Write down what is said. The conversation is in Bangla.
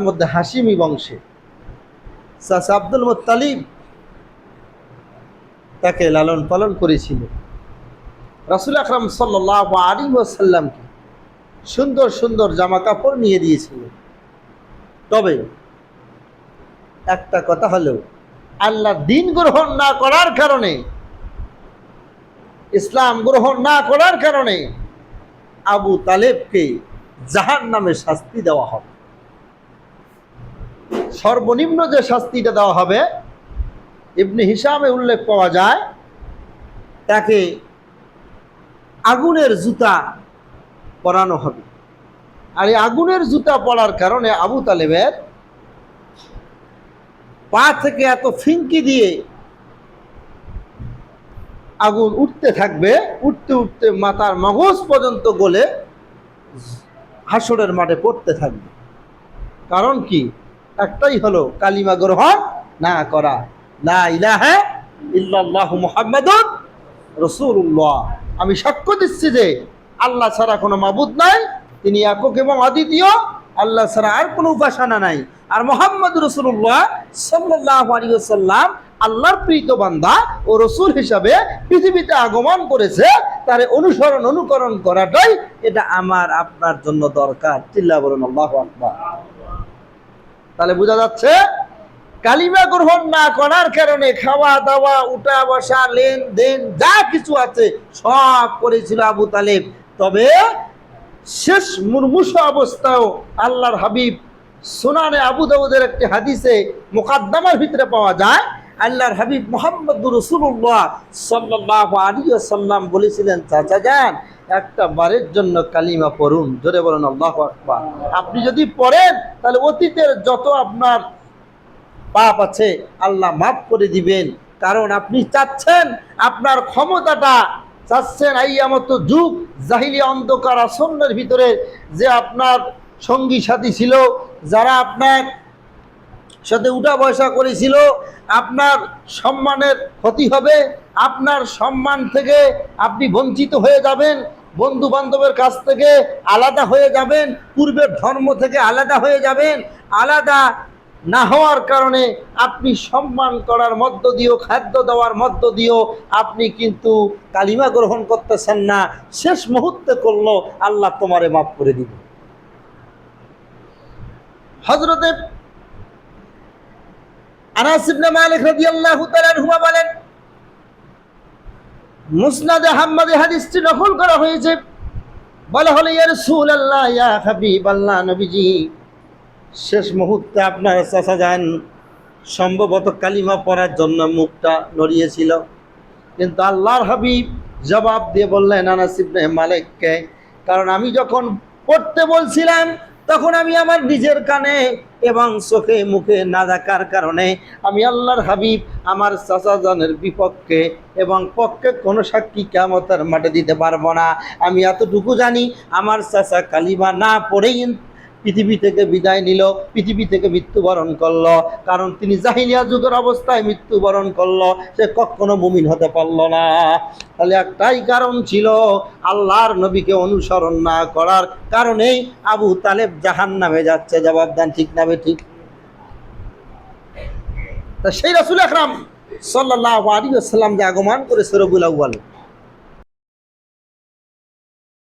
মধ্যে হাশিমি বংশে চাচা আব্দুল মুত্তালিব তাকে লালন পালন করেছিল। রাসূল আকরাম সাল্লাল্লাহু আলাইহি ওয়াসাল্লামকে সুন্দর সুন্দর জামা কাপড় নিয়ে দিয়েছিল। তবে একটা কথা হলো, আল্লাহর দিন গ্রহণ না করার কারণে, ইসলাম গ্রহণ না করার কারণে আবু তালেবকে জাহান্নামে শাস্তি দেওয়া হবে। সর্বনিম্ন যে শাস্তিটা দেওয়া হবে, ইবনে হিশামে উল্লেখ পাওয়া যায়, তাকে আগুনের জুতা পরানো হবে। আর এই আগুনের জুতা পরার কারণে আবু তালেবের পা থেকে এত ফিঙ্কি দিয়ে আগুন উঠতে থাকবে, উঠতে উঠতে মাথার মগজ পর্যন্ত গলে হাসরের মাঠে পড়তে থাকবে। কারণ কি? একটাই হলো, কালিমা গ্রহণ না করা, লা ইলাহা ইল্লাল্লাহু মুহাম্মাদুর রাসূলুল্লাহ। আমি সাক্ষ্য দিচ্ছি যে আল্লাহ ছাড়া কোনো মাবুদ নাই, তিনি একক এবং অদ্বিতীয়, আল্লাহ ছাড়া আর কোনো উপাসনা নাই। আর মুহাম্মদুর রাসূলুল্লাহ সাল্লাল্লাহু আলাইহি ওয়াসাল্লাম আল্লাহর প্রিয় বান্দা ও রাসূল হিসাবে পৃথিবীতে আগমন করেছে। তার অনুকরণ করাটাই এটা আমার আপনার জন্য দরকার। চিল্লা বলুন আল্লাহু আকবার। তাহলে বোঝা যাচ্ছে, কালিমা গ্রহণ না করার কারণে খাওয়া দাওয়া, উঠা বসা, লেনদেন যা কিছু আছে সব করেছিল আবু তালেব। তবে শেষ মুমূর্ষ অবস্থাও আল্লাহর হাবিব সুনানে আবু দাউদের একটি হাদিসে মুকাদ্দামার ভিতরে পাওয়া যায়, আল্লাহর হাবিব মুহাম্মদুর রাসূলুল্লাহ সাল্লাল্লাহু আলাইহি ওয়াসাল্লাম বলেছিলেন, চাচা যান একটা বারের জন্য কালিমা পড়ুন। জোরে বলুন আল্লাহু আকবার। আপনি যদি পড়েন তাহলে অতীতের যত আপনার পাপ আছে আল্লাহ মাফ করে দিবেন। কারণ আপনি চাচ্ছেন, আপনার ক্ষমতাটা চাচ্ছেন, আইয়ামত যুগ জাহিলি অন্ধকার আসন্নের ভিতরে যে আপনার সঙ্গী সাথী ছিল, যারা আপনার সাথে উঠা বসা করেছিল, আপনার সম্মানের ক্ষতি হবে, আপনার সম্মান থেকে আপনি বঞ্চিত হয়ে যাবেন, বন্ধু বান্ধবের কাছ থেকে আলাদা হয়ে যাবেন, পূর্বের ধর্ম থেকে আলাদা হয়ে যাবেন। আলাদা না হওয়ার কারণে আপনি সম্মান করার মধ্য দিয়েও, খাদ্য দেওয়ার মধ্য দিয়েও আপনি কিন্তু কালিমা গ্রহণ করতেছেন না। শেষ মুহূর্তে করলো, আল্লাহ তোমারে মাফ করে দিবে। হযরতে আনাস ইবনে মালিক রাদিয়াল্লাহু তাআলা আনহু বলেন, মুসনাদে আহমদে হাদিসটি নকল করা হয়েছে। বলা হলো, ইয়া রাসূলুল্লাহ, ইয়া হাবিবাল্লাহ, নবীজি শেষ মুহূর্তে আপনার চাচা যান সম্ভবত কালিমা পড়ার জন্য মুখটা নড়িয়েছিল, কিন্তু আল্লাহর হাবিব জবাব দিয়ে বললেন আনাস ইবনে মালিককে, কারণ আমি যখন পড়তে বলছিলাম তখন আমি আমার নিজের কানে এবং চোখে মুখে না দেখার কারণে আমি আল্লাহর হাবিব আমার চাচা জানের বিপক্ষে এবং পক্ষে কোনো সাক্ষী কিয়ামতের মাঠে দিতে পারবো না। আমি এতটুকু জানি, আমার চাচা কালিমা না পড়েই পৃথিবী থেকে বিদায় নিল, পৃথিবী থেকে মৃত্যুবরণ করলো। কারণ তিনি জাহিলিয়া যুগের অবস্থায় মৃত্যুবরণ করলো, সে কখনো মুমিন হতে পারল না। তাহলে একটাই কারণ ছিল, আল্লাহর নবীকে অনুসরণ না করার কারণেই আবু তালেব জাহান্নামে যাচ্ছে। জবাব দেন, ঠিক না ঠিক? তা সেই রাসূল আকরাম সাল্লাল্লাহু আলাইহি ওয়াসাল্লাম যে আগমন করেছে রবিউল আউয়াল,